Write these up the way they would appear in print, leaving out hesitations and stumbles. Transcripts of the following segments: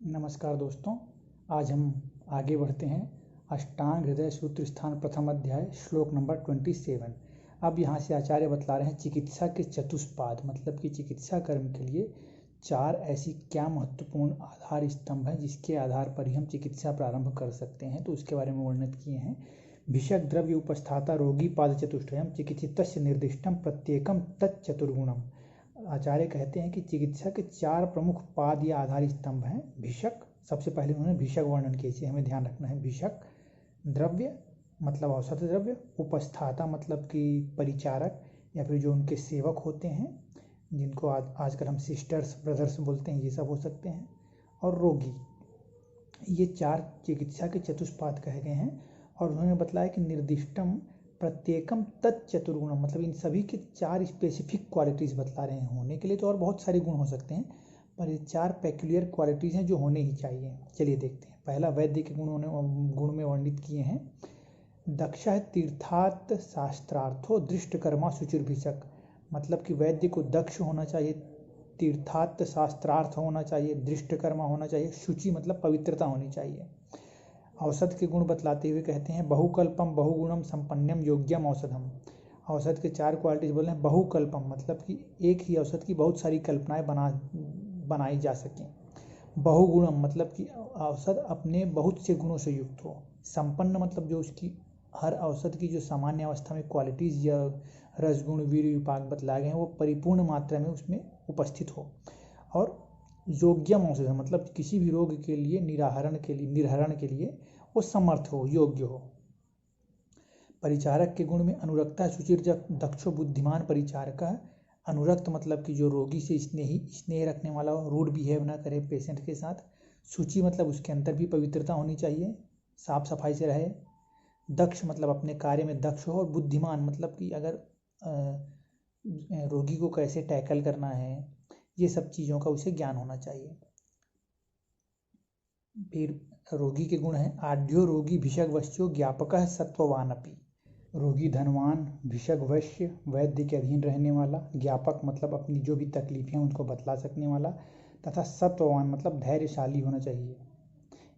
नमस्कार दोस्तों। आज हम आगे बढ़ते हैं। अष्टांग हृदय सूत्र स्थान प्रथम अध्याय श्लोक नंबर 27। अब यहाँ से आचार्य बतला रहे हैं चिकित्सा के चतुष्पाद, मतलब कि चिकित्सा कर्म के लिए चार ऐसी क्या महत्वपूर्ण आधार स्तंभ हैं जिसके आधार पर ही हम चिकित्सा प्रारंभ कर सकते हैं। तो उसके बारे में वर्णित किए हैं। भिषक द्रव्य उपस्थाता रोगी पाद चतुष्टयम चिकित्सितस्य निर्दिष्टम प्रत्येकम तच्चतुर्गुणम। आचार्य कहते हैं कि चिकित्सा के चार प्रमुख पाद या आधार स्तंभ हैं। भिषक, सबसे पहले उन्होंने भिषक वर्णन किया, इसे हमें ध्यान रखना है। भिषक द्रव्य मतलब औषध द्रव्य, उपस्थाता मतलब कि परिचारक या फिर जो उनके सेवक होते हैं, जिनको आजकल हम सिस्टर्स ब्रदर्स बोलते हैं, ये सब हो सकते हैं, और रोगी। ये चार चिकित्सा के चतुष्पाद कहे गए हैं। और उन्होंने बतलाया कि निर्दिष्टम प्रत्येकम तच्चतुर्गुणम, मतलब इन सभी के चार स्पेसिफिक क्वालिटीज़ बतला रहे हैं। होने के लिए तो और बहुत सारे गुण हो सकते हैं, पर ये चार पेक्यूलियर क्वालिटीज़ हैं जो होने ही चाहिए। चलिए देखते हैं। पहला वैद्य के गुण में वर्णित किए हैं। दक्ष तीर्थार्थ शास्त्रार्थो दृष्टकर्मा शुचिर्भिषक, मतलब कि वैद्य को दक्ष होना चाहिए, तीर्थार्थ शास्त्रार्थ होना चाहिए, दृष्टकर्मा होना चाहिए, शुचि मतलब पवित्रता होनी चाहिए। औषध के गुण बतलाते हुए कहते हैं बहुकल्पम बहुगुणम संपन्नम योग्यम औषधम। औषध के चार क्वालिटीज बोल रहे हैं। बहुकल्पम मतलब कि एक ही औषध की बहुत सारी कल्पनाएं बनाई जा सकें। बहुगुणम मतलब कि औषध अपने बहुत से गुणों से युक्त हो। संपन्न मतलब जो उसकी हर औषध की जो सामान्य अवस्था में क्वालिटीज या रसगुण वीर विपाक बतलाए गए हैं वो परिपूर्ण मात्रा में उसमें उपस्थित हो। और योग्यम औषध मतलब किसी भी रोग के लिए निर्हरण के लिए वो समर्थ हो, योग्य हो। परिचारक के गुण में अनुरक्ता शुचिर दक्षो बुद्धिमान परिचारक। अनुरक्त मतलब कि जो रोगी से स्नेह रखने वाला हो, रूड बिहेव ना करे पेशेंट के साथ। शुचि मतलब उसके अंदर भी पवित्रता होनी चाहिए, साफ सफाई से रहे। दक्ष मतलब अपने कार्य में दक्ष हो। और बुद्धिमान मतलब कि अगर रोगी को कैसे टैकल करना है, ये सब चीज़ों का उसे ज्ञान होना चाहिए। फिर रोगी के गुण हैं आढ्यो रोगी भिषक वश्यो ज्ञापक सत्ववानपि। रोगी धनवान, भिषक वश्य वैद्य के अधीन रहने वाला, ज्ञापक मतलब अपनी जो भी तकलीफें उनको बतला सकने वाला, तथा सत्ववान मतलब धैर्यशाली होना चाहिए।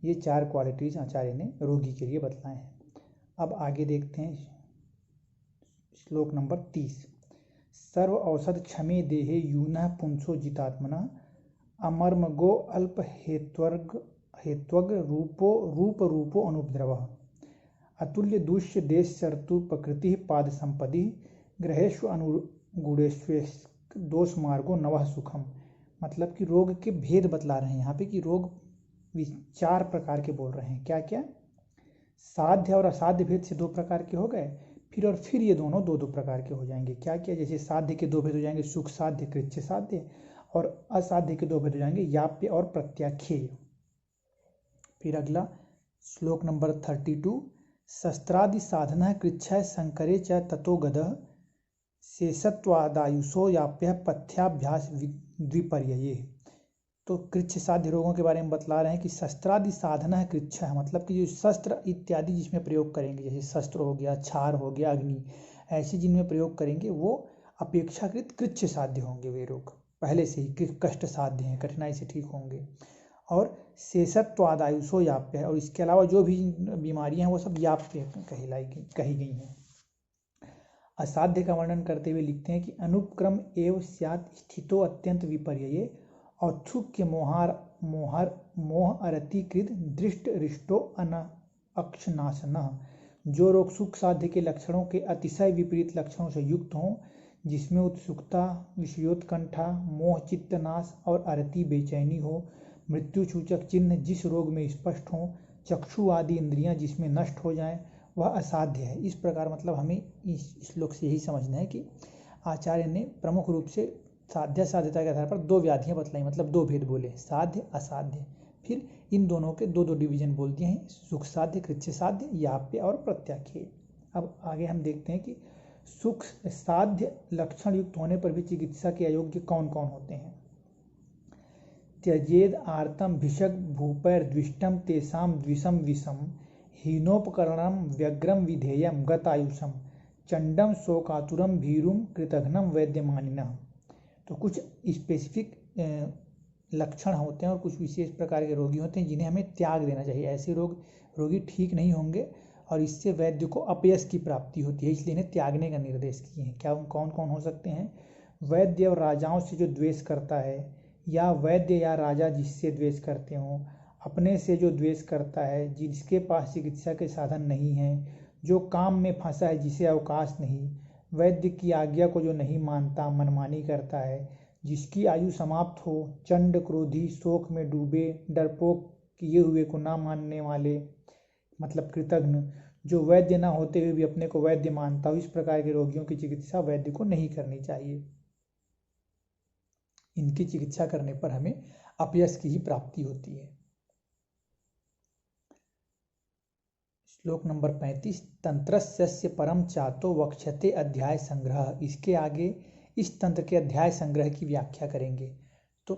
ये चार क्वालिटीज आचार्य ने रोगी के लिए बतलाए हैं। अब आगे देखते हैं श्लोक नंबर 30। सर्व औषध क्षमे देहे यूनः पुंसो जितात्मना अमर्मगो अल्प हेत्वग रूपो अनुपद्रवः अतुल्य दूष्य देश शर्तु प्रकृति पाद संपदि ग्रहेश्व अनुगुणेश्व दोष मार्गो नवः सुखम। मतलब कि रोग के भेद बतला रहे हैं यहाँ पे कि रोग चार प्रकार के बोल रहे हैं। क्या क्या? साध्य और असाध्य भेद से दो प्रकार के हो गए, फिर ये दोनों दो दो प्रकार के हो जाएंगे। क्या क्या? जैसे साध्य के दो भेद हो जाएंगे सुख साध्य कृच्छ साध्य, और असाध्य के दो भेद हो जाएंगे याप्य और प्रत्याख्येय। फिर अगला श्लोक नंबर 32। शस्त्रादि साधना कृच्छ्य संकरे च ततो गदः शेषत्वादायुषो याप्य पथ्याभ्यास द्विपर्यये। तो कृच्छ साध्य रोगों के बारे में बतला रहे हैं कि शस्त्रादि साधना है कृच्छ है, मतलब कि जो शस्त्र इत्यादि जिसमें प्रयोग करेंगे, जैसे शस्त्र हो गया, छार हो गया, अग्नि, ऐसे जिनमें प्रयोग करेंगे वो अपेक्षाकृत कृच्छ साध्य होंगे। वे रोग पहले से ही कष्ट साध्य हैं, कठिनाई से ठीक होंगे। और शेषत्वादायुषो याप्य है, और इसके अलावा जो भी बीमारियां हैं वो सब याप्य कही गई हैं। असाध्य का वर्णन करते हुए लिखते हैं कि अनुपक्रम एव स्यात् स्थितो अत्यंत विपर्यये औत्सुक्य मोह अरतिकृत दृष्ट रिष्टो अक्षनाशनः। जो रोग सुख साध्य के लक्षणों के अतिशय विपरीत लक्षणों से युक्त हों, जिसमें उत्सुकता, विषयोत्कंठा, मोह चित्तनाश और अरति बेचैनी हो, मृत्यु सूचक चिन्ह जिस रोग में स्पष्ट हों, चक्षु आदि इंद्रियां जिसमें नष्ट हो जाएं, वह असाध्य है। इस प्रकार मतलब हमें इस श्लोक से यही समझना है कि आचार्य ने प्रमुख रूप से साध्य साध्यता के आधार पर दो व्याधियां बतलाई, मतलब दो भेद बोले, साध्य असाध्य। फिर इन दोनों के दो दो डिवीजन बोल दिए हैं, सुख साध्य कृच्छ साध्य, याप्य और प्रत्याख्येय। अब आगे हम देखते हैं कि सुख साध्य लक्षण युक्त होने पर भी चिकित्सा के अयोग्य कौन कौन होते हैं। त्यजेद आर्तम भिषक भूपैर्द्विष्टम तेषां द्विषम विषम हीनोपकरणम व्यग्रम विधेयम गतायुषम चंडम शोकातुरम भीरुम कृतघ्नम वैद्यमानिनः। तो कुछ स्पेसिफिक लक्षण होते हैं और कुछ विशेष प्रकार के रोगी होते हैं जिन्हें हमें त्याग देना चाहिए। ऐसे रोगी ठीक नहीं होंगे और इससे वैद्य को अपयश की प्राप्ति होती है, इसलिए इन्हें त्यागने का निर्देश किए हैं। क्या कौन कौन हो सकते हैं? वैद्य और राजाओं से जो द्वेष करता है, या वैद्य या राजा जिससे द्वेष करते हों, अपने से जो द्वेष करता है, जिसके पास चिकित्सा के साधन नहीं हैं, जो काम में फंसा है जिसे अवकाश नहीं, वैद्य की आज्ञा को जो नहीं मानता, मनमानी करता है, जिसकी आयु समाप्त हो, चंड क्रोधी, शोक में डूबे, डरपोक, किए हुए को ना मानने वाले मतलब कृतघ्न, जो वैद्य ना होते हुए भी अपने को वैद्य मानता हो, इस प्रकार के रोगियों की चिकित्सा वैद्य को नहीं करनी चाहिए। इनकी चिकित्सा करने पर हमें अपयश की ही प्राप्ति होती है। श्लोक नंबर 35, तंत्रस्य परम चातो वक्ष्यते अध्याय संग्रह। इसके आगे इस तंत्र के अध्याय संग्रह की व्याख्या करेंगे। तो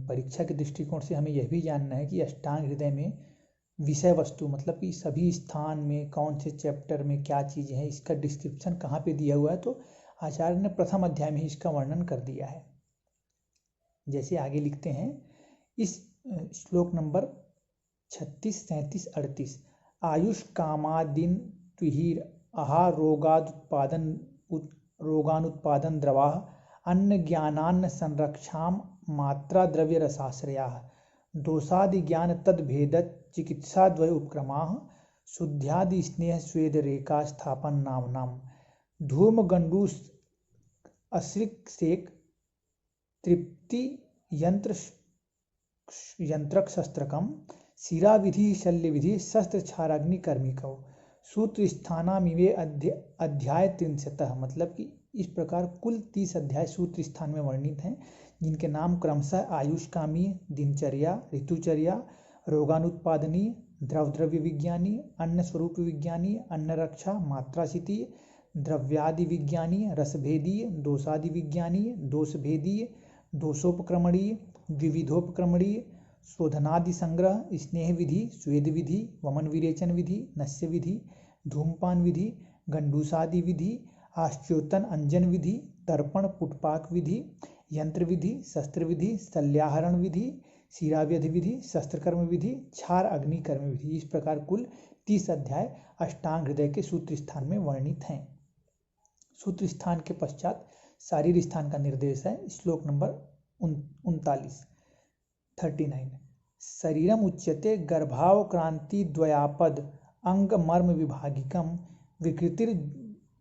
परीक्षा के दृष्टिकोण से हमें यह भी जानना है कि अष्टांग हृदय में विषय वस्तु मतलब कि सभी स्थान में कौन से चैप्टर में क्या चीज़ें हैं, इसका डिस्क्रिप्शन कहाँ पे दिया हुआ है। तो आचार्य ने प्रथम अध्याय में ही इसका वर्णन कर दिया है। जैसे आगे लिखते हैं इस श्लोक नंबर 36, 37, 38, आयुष कामादिन तुहिर आहार रोगानुत्पादन द्रवा अन्न ज्ञानान्न संरक्षाम मात्रा द्रव्य रसाश्रया दोषादि ज्ञान तद भेदत चिकित्सा द्वय उपक्रमाः शुद्ध्यादि स्नेह स्वेद रेखा स्थापन नाम धूम गंडूस अश्रिक सेक तृप्ति यंत्रक शस्त्रकम शिरा विधि शल्य विधि शस्त्र क्षाराग्नि कर्मिकौ सूत्र स्थानामिवे अध्याय 63। मतलब कि इस प्रकार कुल 30 अध्याय सूत्र स्थान में वर्णित हैं, जिनके नाम क्रमशः आयुष्कामी, दिनचर्या, ऋतुचर्या, रोगानुत्पादनीय, द्रव्य विज्ञानी, अन्न स्वरूप विज्ञानी, अन्न रक्षा, मात्राशितीय, द्रव्यादि विज्ञानीय, रसभेदीय, दोषादि विज्ञानीय, दोषभेदीय, दोषोपक्रमणीय, द्विविधोपक्रमणीय, शोधनादि संग्रह, स्नेह विधि, स्वेद विधि, वमन विरेचन विधि, नस्य विधि, धूमपान विधि, गंडूसादि विधि, आश्चोतन अंजन विधि, तर्पण पुटपाक विधि, यंत्र विधि, शस्त्र विधि, शल्याहरण विधि, शिराव्यध विधि, शस्त्रकर्म विधि, क्षार अग्नि कर्म विधि। इस प्रकार कुल 30 अध्याय अष्टांग हृदय के सूत्र स्थान में वर्णित हैं। सूत्र स्थान के पश्चात शारीर स्थान का निर्देश है। श्लोक नंबर 39, 39, शरीरम उच्यते गर्भावक्रांति द्वयापद अंग मर्म विभागिकम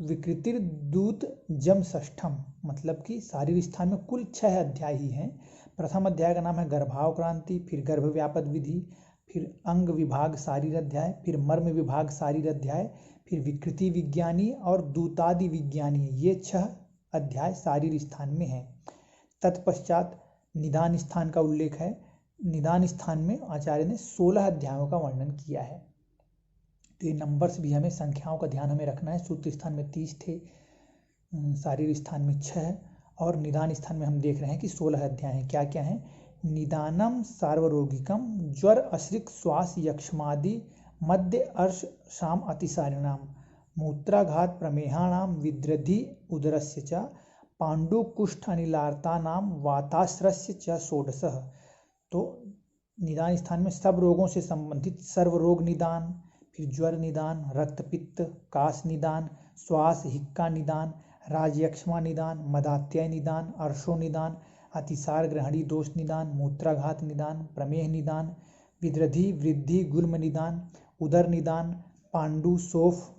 विकृतिर्दूत जम षष्ठम। मतलब कि शारीर स्थान में कुल 6 अध्याय ही हैं। प्रथम अध्याय का नाम है गर्भावक्रांति, फिर गर्भ व्यापद विधि, फिर अंग विभाग शारीर अध्याय, फिर मर्म विभाग शारीर अध्याय, फिर विकृति विज्ञानी और दूतादि विज्ञानी। ये 6 अध्याय शारीर स्थान में हैं। तत्पश्चात निदान स्थान का उल्लेख है। निदान स्थान में आचार्य ने 16 अध्यायों का वर्णन किया है। तो ये नंबर्स भी हमें, संख्याओं का ध्यान हमें रखना है। सूत्र स्थान में 30 थे, शारीर स्थान में 6 और निदान स्थान में हम देख रहे हैं कि 16 अध्याय हैं। क्या क्या हैं? निदानम सार्वरोगिकम ज्वर अश्रिक श्वास यक्ष्मादि मध्य अर्श शाम अतिसारिणाम मूत्राघात प्रमेहाणाम विद्रधि उदरस्य च पांडुकुष्ठ अनिलार्तानाम वाताश्रस्य च षोडशः। तो निदान स्थान में सब रोगों से संबंधित सर्वरोग निदान, फिर ज्वर निदान, रक्तपित्त काश निदान, श्वास हिक्का निदान, राजयक्ष्मा निदान, मदात्यय निदान, अर्शो निदान, अतिसार ग्रहणी दोष निदान, मूत्राघात निदान, प्रमेह निदान, विद्रधि वृद्धि गुल्म निदान, उदर निदान, पांडु सोफ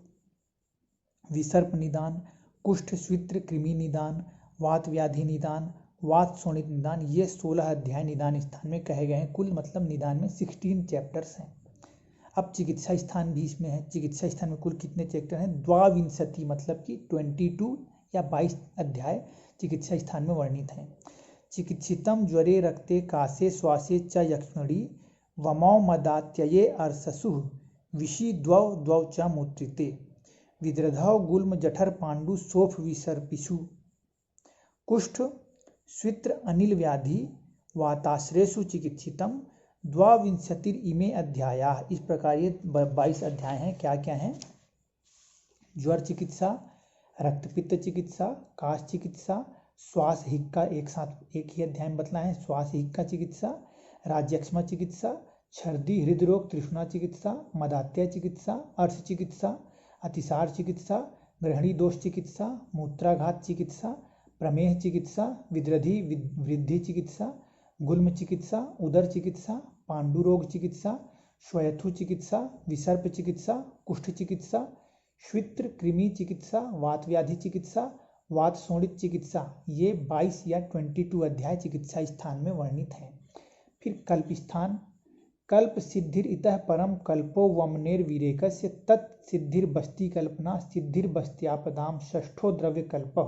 विसर्प निदान, कुष्ठ स्वित्र कृमि निदान, वात व्याधि निदान, वात शोणित निदान। ये 16 अध्याय निदान स्थान में कहे गए हैं। कुल मतलब निदान में 16 चैप्टर्स हैं। अब चिकित्सा स्थान भी इसमें है। चिकित्सा स्थान में कुल कितने चैप्टर हैं? 22 मतलब कि 22 या 22 अध्याय चिकित्सा स्थान में वर्णित हैं। चिकित्सितम ज्वरे रक्ते कासे श्वासे च यक्ष्मणि वमौ मदात्यये अर्शसुः विषि द्वौ द्वौ च मूत्रिते विद्रधौ गुल्म जठर पांडु सोफ विसर्पिषु कुष्ठ स्वित्र अनिल व्याधि वाताश्रेषु चिकित्सितम 22 इमे अध्याया। इस प्रकार ये 22 अध्याय हैं। क्या क्या हैं? ज्वर चिकित्सा, रक्तपित्त चिकित्सा, काश चिकित्सा, श्वास हिक्का एक साथ एक ही अध्याय में बतलाए हैं। श्वास हिक्का चिकित्सा, राज्यक्षमा चिकित्सा, छर्दी हृदरोग तृष्णा चिकित्सा, मदात्य चिकित्सा, अर्श चिकित्सा, अतिसार चिकित्सा, ग्रहणी दोष चिकित्सा, मूत्राघात चिकित्सा, प्रमेह चिकित्सा, विद्रधि वृद्धि चिकित्सा, गुल्म चिकित्सा, उदर चिकित्सा, पांडुरोग चिकित्सा, श्वयथु चिकित्सा, विसर्प चिकित्सा, कुष्ठ चिकित्सा, श्वित्र कृमि चिकित्सा, वात व्याधि चिकित्सा, वात शोणित चिकित्सा, ये 22 या 22 अध्याय चिकित्सा स्थान में वर्णित हैं। फिर कल्प स्थान, कल्प सिद्धिर इतः परम कल्पो वमनेर विरेकस्य तत् सिद्धिर बस्ती कल्पना सिद्धिर बस्त्यापदाम षष्ठो द्रव्य कल्प।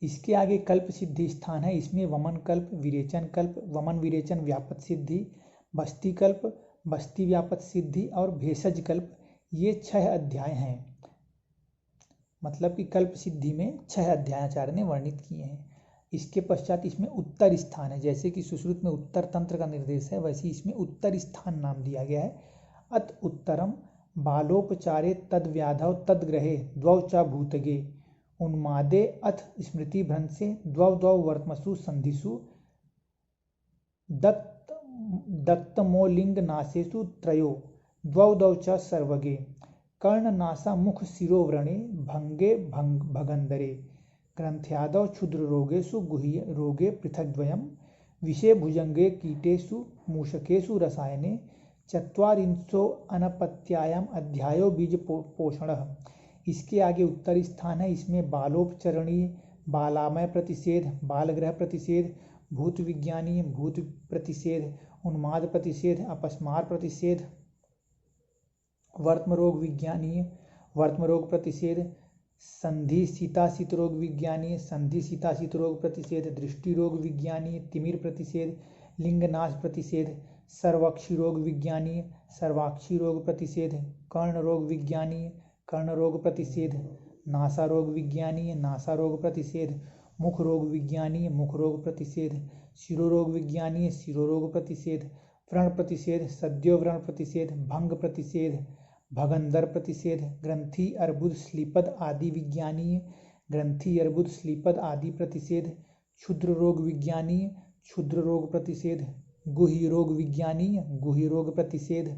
इसके आगे कल्प सिद्धि स्थान है, इसमें वमन कल्प, विरेचन कल्प, वमन विरेचन व्यापत सिद्धि, बस्ती कल्प, बस्ती व्यापत सिद्धि और भेषज कल्प, ये 6 अध्याय हैं। मतलब कि कल्प सिद्धि में 6 अध्याय आचार्य ने वर्णित किए हैं। इसके पश्चात इसमें उत्तर स्थान है, जैसे कि सुश्रुत में उत्तर तंत्र का निर्देश है, वैसे इसमें उत्तर स्थान नाम दिया गया है। अत उत्तरम बालोपचारे तद व्याधव तद ग्रहे द्वौ च भूतगे उन्मादे अथ स्मृति भ्रंशे द्वौ द्वौ वर्तमसु संधिषु दत्तमोलिंग नासेषु त्रयो द्वौ द्वौ च सर्वगे कर्णनासा मुख शिरोव्रणे भंगे भगंदरे ग्रंथ्यादौ क्षुद्र रोगेषु गुह्य रोगे पृथग्द्वयम् विषे भुजंगे कीटेषु मूषकेषु रसायने चत्वारिंशो अनपत्यायाम अध्यायो बीज पोषणः। इसके आगे उत्तर स्थान है, इसमें बालोपचरणीय, बालामय प्रतिषेध, बालग्रह प्रतिषेध, भूत विज्ञानीय, भूत प्रतिषेध, उन्माद प्रतिषेध, अपस्मार प्रतिषेध, वर्तमरोग विज्ञानीय, वर्तमरोग प्रतिषेध, संधि सीताशित रोग विज्ञानीय, संधि सीताशित रोग प्रतिषेध, दृष्टि रोग विज्ञानीय, तिमिर प्रतिषेध, लिंगनाश प्रतिषेध, सर्वाक्षी रोग विज्ञानीय, सर्वाक्षी रोग प्रतिषेध, कर्ण रोग विज्ञानीय, कर्ण रोग प्रतिषेध, नासा रोग विज्ञानीय, नासा रोग प्रतिषेध, मुख रोग विज्ञानीय, मुख रोग प्रतिषेध, शिरोरोग विज्ञानीय, शिरोरोग प्रतिषेध, व्रण प्रतिषेध, सद्यो व्रण प्रतिषेध, भंग प्रतिषेध, भगंदर प्रतिषेध, ग्रंथि अर्बुद स्लीपद आदि विज्ञानीय, ग्रंथि अर्बुद स्लीपद आदि प्रतिषेध, क्षुद्र रोग विज्ञानीय, क्षुद्र रोग प्रतिषेध, गुह्य रोग विज्ञानीय, गुह्य रोग प्रतिषेध,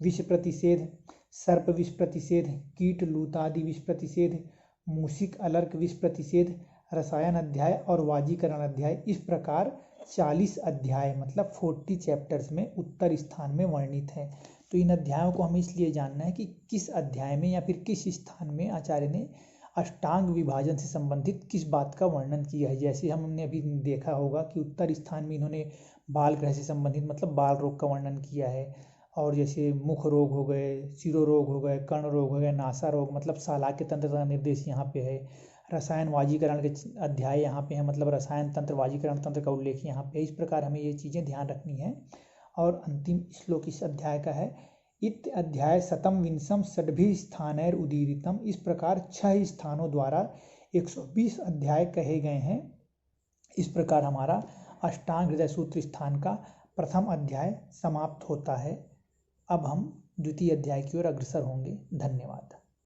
विष प्रतिषेध, सर्प विष प्रतिषेध, कीट लूतादि विष प्रतिषेध, मूषिक अलर्क विष प्रतिषेध, रसायन अध्याय और वाजीकरण अध्याय। इस प्रकार 40 अध्याय मतलब 40 चैप्टर्स में उत्तर स्थान में वर्णित है। तो इन अध्यायों को हमें इसलिए जानना है कि किस अध्याय में या फिर किस स्थान में आचार्य ने अष्टांग विभाजन से संबंधित किस बात का वर्णन किया है। जैसे हमने अभी देखा होगा कि उत्तर स्थान में इन्होंने बाल ग्रह से संबंधित मतलब बाल रोग का वर्णन किया है, और जैसे मुख रोग हो गए, शिरो रोग हो गए, कर्ण रोग हो गए, नासा रोग मतलब सालाक्य तंत्र का निर्देश यहाँ पे है, रसायन वाजीकरण के अध्याय यहाँ पे है, मतलब रसायन तंत्र वाजीकरण तंत्र का उल्लेख यहाँ पे। इस प्रकार हमें ये चीज़ें ध्यान रखनी है। और अंतिम श्लोक इस अध्याय का है, इत अध्याय शतम विंशम षड्भि स्थानैर उदीरितम। इस प्रकार 6 स्थानों द्वारा 120 अध्याय कहे गए हैं। इस प्रकार हमारा अष्टांग हृदय सूत्र स्थान का प्रथम अध्याय समाप्त होता है। अब हम द्वितीय अध्याय की ओर अग्रसर होंगे। धन्यवाद।